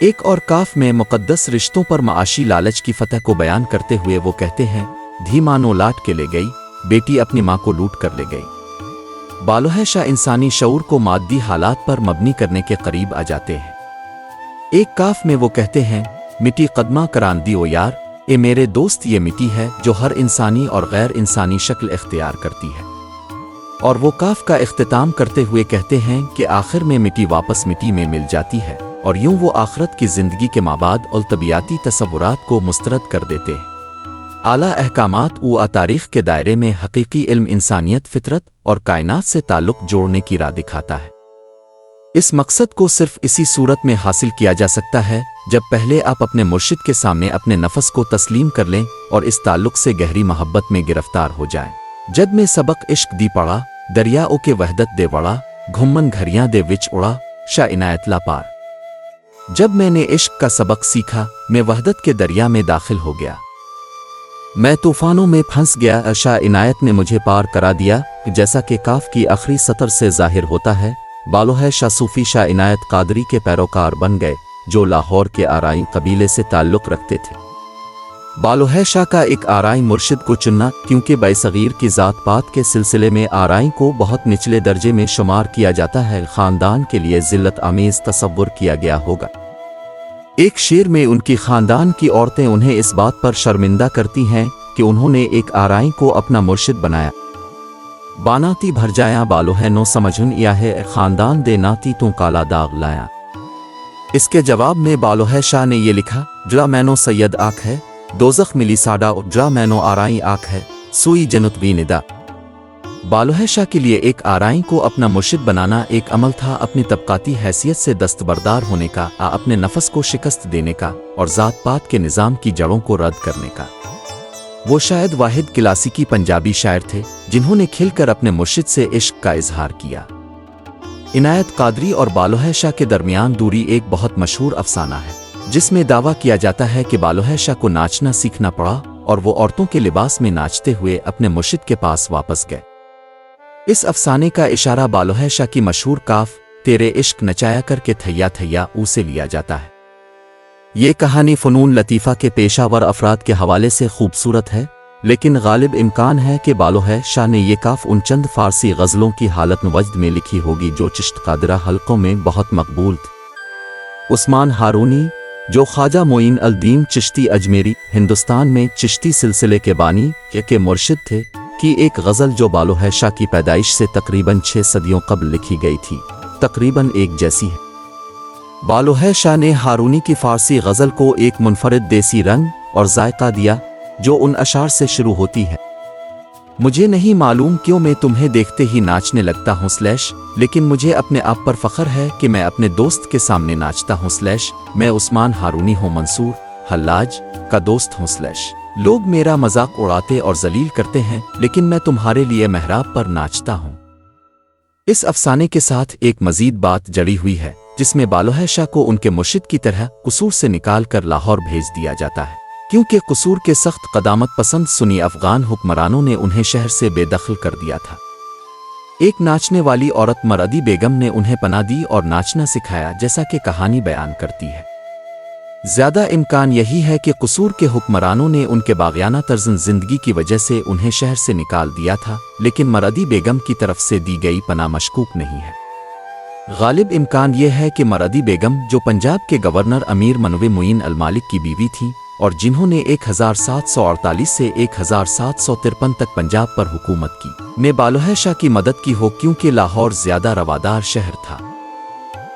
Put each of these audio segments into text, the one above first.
ایک اور کاف میں مقدس رشتوں پر معاشی لالچ کی فتح کو بیان کرتے ہوئے وہ کہتے ہیں، دھی ماں نو لاٹ کے لے گئی، بیٹی اپنی ماں کو لوٹ کر لے گئی۔ بالوحہ شاہ انسانی شعور کو مادی حالات پر مبنی کرنے کے قریب آ جاتے ہیں۔ ایک کاف میں وہ کہتے ہیں، مٹی قدمہ کران دی او یار، اے میرے دوست یہ مٹی ہے جو ہر انسانی اور غیر انسانی شکل اختیار کرتی ہے۔ اور وہ کاف کا اختتام کرتے ہوئے کہتے ہیں کہ آخر میں مٹی واپس مٹی میں مل جاتی ہے، اور یوں وہ آخرت کی زندگی کے مابعد الطبیعتی تصورات کو مسترد کر دیتے ہیں۔ اعلیٰ احکامات و تاریخ کے دائرے میں حقیقی علم انسانیت، فطرت اور کائنات سے تعلق جوڑنے کی راہ دکھاتا ہے۔ اس مقصد کو صرف اسی صورت میں حاصل کیا جا سکتا ہے جب پہلے آپ اپنے مرشد کے سامنے اپنے نفس کو تسلیم کر لیں اور اس تعلق سے گہری محبت میں گرفتار ہو جائیں۔ جد میں سبق عشق دی پڑا، دریا او کے وحدت دے وڑا، گھمن گھریاں دے وچ اڑا، شاہ عنایت لا پار۔ جب میں نے عشق کا سبق سیکھا، میں وحدت کے دریا میں داخل ہو گیا، میں طوفانوں میں پھنس گیا، شاہ عنایت نے مجھے پار کرا دیا۔ جیسا کہ کاف کی آخری سطر سے ظاہر ہوتا ہے، بالوحہ شاہ صوفی شاہ عنایت قادری کے پیروکار بن گئے جو لاہور کے آرائی قبیلے سے تعلق رکھتے تھے۔ بالوحہ شاہ کا ایک آرائی مرشد کو چننا، کیونکہ بے صغیر کی ذات پات کے سلسلے میں آرائی کو بہت نچلے درجے میں شمار کیا جاتا ہے، خاندان کے لیے ذلت آمیز تصور کیا گیا ہوگا۔ ایک شعر میں ان کی خاندان کی عورتیں انہیں اس بات پر شرمندہ کرتی ہیں کہ انہوں نے ایک آرائی کو اپنا مرشد بنایا۔ باناتی بھر جایا بالوحہ نو سمجھن یا ہے، خاندان دے ناتی تو کالا داغ لایا۔ اس کے جواب میں بالوحہ شاہ نے یہ لکھا، جرا مینو سید آنکھ ہے، دوزخ ملی ساڈا، جرا مینو آرائی آنکھ ہے، سوئی جنت بھی ندا۔ بالوحہ شاہ کے لیے ایک آرائی کو اپنا مرشد بنانا ایک عمل تھا اپنی طبقاتی حیثیت سے دستبردار ہونے کا، اپنے نفس کو شکست دینے کا اور ذات پات کے نظام کی جڑوں کو رد کرنے کا۔ وہ شاید واحد کلاسیکی پنجابی شاعر تھے جنہوں نے کھل کر اپنے مرشد سے عشق کا اظہار کیا۔ عنایت قادری اور بالوحہ شاہ کے درمیان دوری ایک بہت مشہور افسانہ ہے، جس میں دعویٰ کیا جاتا ہے کہ بالوحہ شاہ کو ناچنا سیکھنا پڑا اور وہ عورتوں کے لباس میں ناچتے ہوئے اپنے مرشد کے پاس واپس گئے۔ اس افسانے کا اشارہ بالوحہ شاہ کی مشہور کاف تیرے عشق نچایا کر کے تھیا تھیا او سے لیا جاتا ہے۔ یہ کہانی فنون لطیفہ کے پیشہ ور افراد کے حوالے سے خوبصورت ہے، لیکن غالب امکان ہے کہ بالوحہ شاہ نے یہ کاف ان چند فارسی غزلوں کی حالت وجد میں لکھی ہوگی جو چشت قادرہ حلقوں میں بہت مقبول تھی۔ عثمان ہارونی، جو خواجہ معین الدین چشتی اجمیری ہندوستان میں چشتی سلسلے کے بانی کے مرشد تھے، کی ایک غزل جو بالوحہ شاہ کی پیدائش سے تقریباً 6 صدیوں قبل لکھی گئی تھی، تقریباً ایک جیسی ہے۔ بالوحہ شاہ نے ہارونی کی فارسی غزل کو ایک منفرد دیسی رنگ اور ذائقہ دیا جو ان اشعار سے شروع ہوتی ہے، مجھے نہیں معلوم کیوں میں تمہیں دیکھتے ہی ناچنے لگتا ہوں سلیش، لیکن مجھے اپنے آپ پر فخر ہے کہ میں اپنے دوست کے سامنے ناچتا ہوں سلیش، میں عثمان ہارونی ہوں منصور حلاج کا دوست ہوں سلیش، لوگ میرا مذاق اڑاتے اور ذلیل کرتے ہیں لیکن میں تمہارے لیے محراب پر ناچتا ہوں۔ اس افسانے کے ساتھ ایک مزید بات جڑی ہوئی ہے جس میں بالوحہ شاہ کو ان کے مرشد کی طرح قصور سے نکال کر لاہور بھیج دیا جاتا ہے، کیونکہ قصور کے سخت قدامت پسند سنی افغان حکمرانوں نے انہیں شہر سے بے دخل کر دیا تھا۔ ایک ناچنے والی عورت مرادی بیگم نے انہیں پناہ دی اور ناچنا سکھایا، جیسا کہ کہانی بیان کرتی ہے۔ زیادہ امکان یہی ہے کہ قصور کے حکمرانوں نے ان کے باغیانہ طرز زندگی کی وجہ سے انہیں شہر سے نکال دیا تھا، لیکن مرادی بیگم کی طرف سے دی گئی پناہ مشکوک نہیں ہے۔ غالب امکان یہ ہے کہ مرادی بیگم، جو پنجاب کے گورنر امیر منوع معین المالک کی بیوی تھیں اور جنہوں نے 1748 سے 1753 تک پنجاب پر حکومت کی، نے بالوحہ شاہ کی مدد کی ہو کیونکہ لاہور زیادہ روادار شہر تھا۔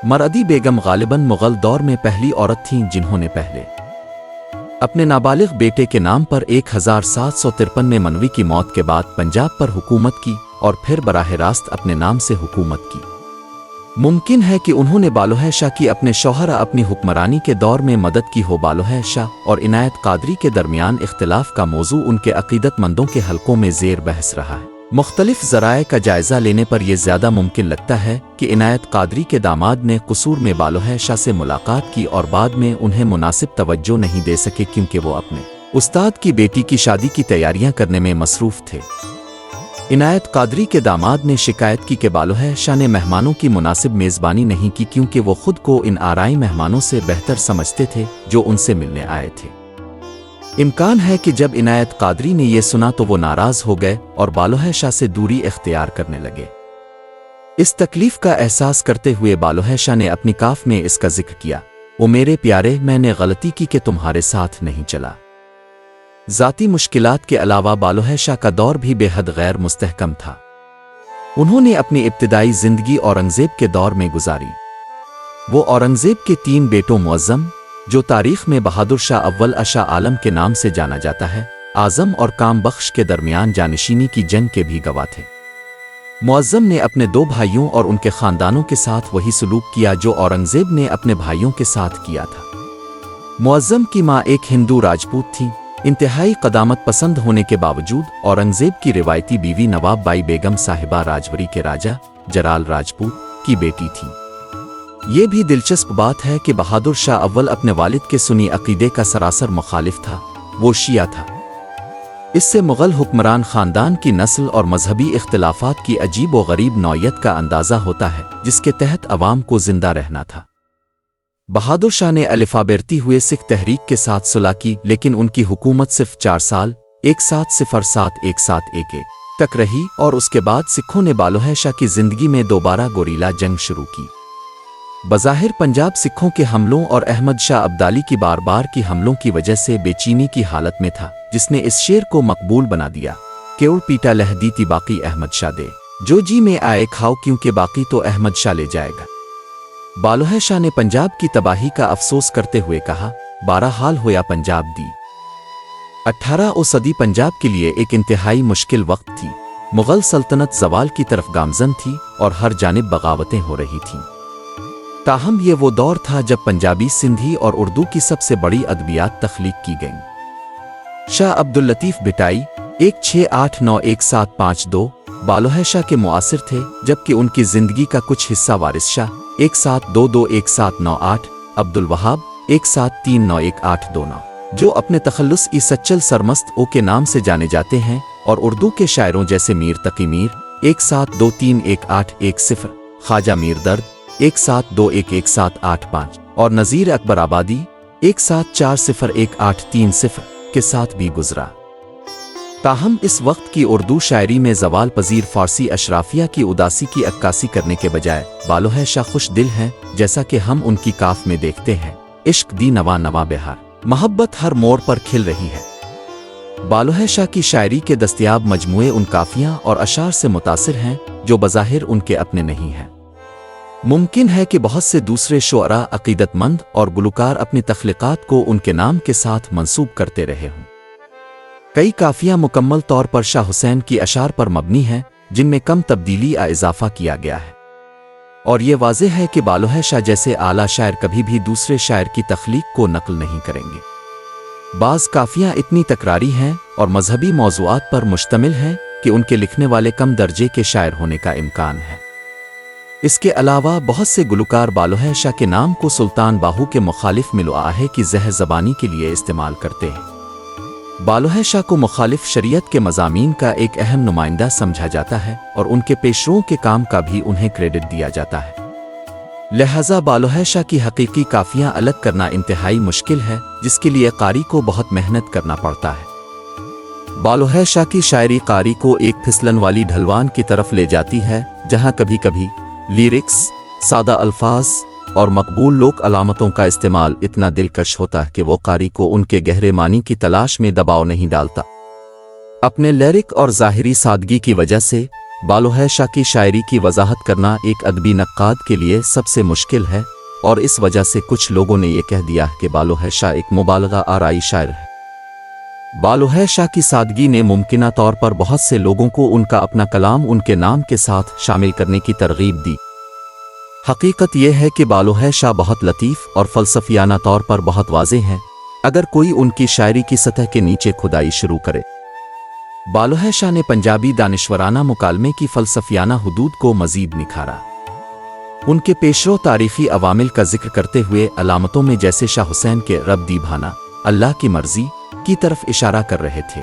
مرادی بیگم غالباً مغل دور میں پہلی عورت تھیں جنہوں نے پہلے اپنے نابالغ بیٹے کے نام پر 1753 میں منوی کی موت کے بعد پنجاب پر حکومت کی اور پھر براہ راست اپنے نام سے حکومت کی۔ ممکن ہے کہ انہوں نے بالوحہ شاہ کی اپنے شوہر اپنی حکمرانی کے دور میں مدد کی ہو۔ بالوحہ شاہ اور عنایت قادری کے درمیان اختلاف کا موضوع ان کے عقیدت مندوں کے حلقوں میں زیر بحث رہا ہے۔ مختلف ذرائع کا جائزہ لینے پر یہ زیادہ ممکن لگتا ہے کہ عنایت قادری کے داماد نے قصور میں بالوحہ شاہ سے ملاقات کی اور بعد میں انہیں مناسب توجہ نہیں دے سکے کیونکہ وہ اپنے استاد کی بیٹی کی شادی کی تیاریاں کرنے میں مصروف تھے۔ عنایت قادری کے داماد نے شکایت کی کہ بالوحہ شاہ نے مہمانوں کی مناسب میزبانی نہیں کی کیونکہ وہ خود کو ان آرائی مہمانوں سے بہتر سمجھتے تھے جو ان سے ملنے آئے تھے۔ امکان ہے کہ جب عنایت قادری نے یہ سنا تو وہ ناراض ہو گئے اور بالوحہ شاہ سے دوری اختیار کرنے لگے۔ اس تکلیف کا احساس کرتے ہوئے بالوحہ شاہ نے اپنی کاف میں اس کا ذکر کیا، او میرے پیارے، میں نے غلطی کی کہ تمہارے ساتھ نہیں چلا۔ ذاتی مشکلات کے علاوہ بالوحہ شاہ کا دور بھی بے حد غیر مستحکم تھا۔ انہوں نے اپنی ابتدائی زندگی اورنگزیب کے دور میں گزاری۔ وہ اورنگزیب کے 3 بیٹوں معظم، جو تاریخ میں بہادر شاہ اول شاہ عالم کے نام سے جانا جاتا ہے، اعظم اور کام بخش کے درمیان جانشینی کی جنگ کے بھی گواہ تھے۔ معظم نے اپنے 2 بھائیوں اور ان کے خاندانوں کے ساتھ وہی سلوک کیا جو اورنگزیب نے اپنے بھائیوں کے ساتھ کیا تھا۔ معظم کی ماں ایک ہندو راجپوت تھی۔ انتہائی قدامت پسند ہونے کے باوجود اورنگزیب کی روایتی بیوی نواب بائی بیگم صاحبہ راجوری کے راجہ جلال راجپوت کی بیٹی تھی۔ یہ بھی دلچسپ بات ہے کہ بہادر شاہ اول اپنے والد کے سنی عقیدے کا سراسر مخالف تھا، وہ شیعہ تھا۔ اس سے مغل حکمران خاندان کی نسل اور مذہبی اختلافات کی عجیب و غریب نوعیت کا اندازہ ہوتا ہے جس کے تحت عوام کو زندہ رہنا تھا۔ بہادر شاہ نے الفا بیرتی ہوئے سکھ تحریک کے ساتھ صلح کی، لیکن ان کی حکومت صرف 4 سال 1707-1711 تک رہی اور اس کے بعد سکھوں نے بالوحہ شاہ کی زندگی میں دوبارہ گوریلا جنگ شروع کی۔ بظاہر پنجاب سکھوں کے حملوں اور احمد شاہ ابدالی کی بار بار کی حملوں کی وجہ سے بے چینی کی حالت میں تھا، جس نے اس شعر کو مقبول بنا دیا، کیوڑ پیٹا لہ دیتی باقی احمد شاہ دے، جو جی میں آئے کھاؤ کیونکہ باقی تو احمد شاہ لے جائے گا۔ بالوحہ شاہ نے پنجاب کی تباہی کا افسوس کرتے ہوئے کہا، 12 حال ہویا پنجاب دی۔ 18 صدی پنجاب کے لیے ایک انتہائی مشکل وقت تھی۔ مغل سلطنت زوال کی طرف گامزن تھی اور ہر جانب بغاوتیں ہو رہی تھیں۔ تاہم یہ وہ دور تھا جب پنجابی، سندھی اور اردو کی سب سے بڑی ادبیات تخلیق کی گئیں۔ شاہ عبداللطیف بھٹائی 1689-1752 بالوحہ شاہ کے معاصر تھے، جبکہ ان کی زندگی کا کچھ حصہ وارث شاہ 1722-1798، عبدالوہاب 1739-1829، جو اپنے تخلص سچل سرمست او کے نام سے جانے جاتے ہیں، اور اردو کے شاعروں جیسے میر تقی میر 1723-1810، خواجہ میر درد 1721-1785 اور نذیر اکبر آبادی 1740-1830 کے ساتھ بھی گزرا۔ تاہم اس وقت کی اردو شاعری میں زوال پذیر فارسی اشرافیہ کی اداسی کی عکاسی کرنے کے بجائے بالوحہ شاہ خوش دل ہیں، جیسا کہ ہم ان کی کاف میں دیکھتے ہیں، عشق دی نواں نواں بہار، محبت ہر موڑ پر کھل رہی ہے۔ بالوحہ شاہ کی شاعری کے دستیاب مجموعے ان کافیاں اور اشعار سے متاثر ہیں جو بظاہر ان کے اپنے نہیں ہیں۔ ممکن ہے کہ بہت سے دوسرے شعراء، عقیدت مند اور گلوکار اپنی تخلیقات کو ان کے نام کے ساتھ منسوب کرتے رہے ہوں۔ کئی کافیاں مکمل طور پر شاہ حسین کی اشعار پر مبنی ہیں، جن میں کم تبدیلی یا اضافہ کیا گیا ہے، اور یہ واضح ہے کہ بالوحہ شاہ جیسے اعلیٰ شاعر کبھی بھی دوسرے شاعر کی تخلیق کو نقل نہیں کریں گے۔ بعض کافیاں اتنی تکراری ہیں اور مذہبی موضوعات پر مشتمل ہیں کہ ان کے لکھنے والے کم درجے کے شاعر ہونے کا امکان ہے۔ اس کے علاوہ بہت سے گلوکار بالوحہ شاہ کے نام کو سلطان باہو کے مخالف ملوآہے کی زہر زبانی کے لیے استعمال کرتے ہیں۔ بالوحہ شاہ کو مخالف شریعت کے مضامین کا ایک اہم نمائندہ سمجھا جاتا ہے اور ان کے پیشروؤں کے کام کا بھی انہیں کریڈٹ دیا جاتا ہے۔ لہذا بالوحہ شاہ کی حقیقی کافیاں الگ کرنا انتہائی مشکل ہے، جس کے لیے قاری کو بہت محنت کرنا پڑتا ہے۔ بالوحہ شاہ کی شاعری قاری کو ایک پھسلن والی ڈھلوان کی طرف لے جاتی ہے، جہاں کبھی کبھی لیرکس، سادہ الفاظ اور مقبول لوک علامتوں کا استعمال اتنا دلکش ہوتا ہے کہ وہ قاری کو ان کے گہرے معنی کی تلاش میں دباؤ نہیں ڈالتا۔ اپنے لیرک اور ظاہری سادگی کی وجہ سے بالوحہ شاہ کی شاعری کی وضاحت کرنا ایک ادبی نقاد کے لیے سب سے مشکل ہے، اور اس وجہ سے کچھ لوگوں نے یہ کہہ دیا کہ بالوحہ شاہ ایک مبالغہ آرائی شاعر ہے۔ بالوحہ شاہ کی سادگی نے ممکنہ طور پر بہت سے لوگوں کو ان کا اپنا کلام ان کے نام کے ساتھ شامل کرنے کی ترغیب دی۔ حقیقت یہ ہے کہ بالوحہ شاہ بہت لطیف اور فلسفیانہ طور پر بہت واضح ہیں، اگر کوئی ان کی شاعری کی سطح کے نیچے کھدائی شروع کرے۔ بالوحہ شاہ نے پنجابی دانشورانہ مکالمے کی فلسفیانہ حدود کو مزید نکھارا۔ ان کے پیشرو تاریخی عوامل کا ذکر کرتے ہوئے علامتوں میں جیسے شاہ حسین کے رب دی بھانا، اللہ کی مرضی کی طرف اشارہ کر رہے تھے۔